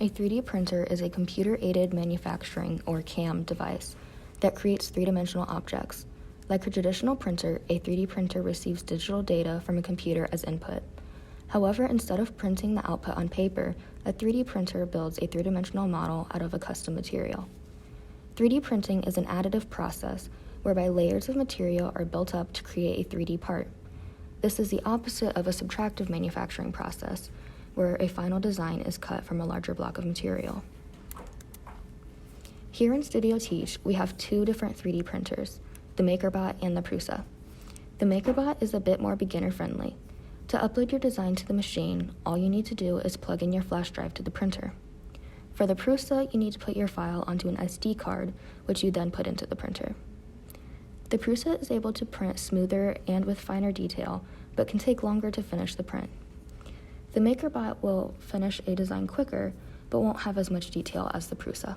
A 3D printer is a computer-aided manufacturing, or CAM, device that creates three-dimensional objects. Like a traditional printer, a 3D printer receives digital data from a computer as input. However, instead of printing the output on paper, a 3D printer builds a three-dimensional model out of a custom material. 3D printing is an additive process whereby layers of material are built up to create a 3D part. This is the opposite of a subtractive manufacturing process, where a final design is cut from a larger block of material. Here in Studio Teach, we have two different 3D printers, the MakerBot and the Prusa. The MakerBot is a bit more beginner-friendly. To upload your design to the machine, all you need to do is plug in your flash drive to the printer. For the Prusa, you need to put your file onto an SD card, which you then put into the printer. The Prusa is able to print smoother and with finer detail, but can take longer to finish the print. The MakerBot will finish a design quicker, but won't have as much detail as the Prusa.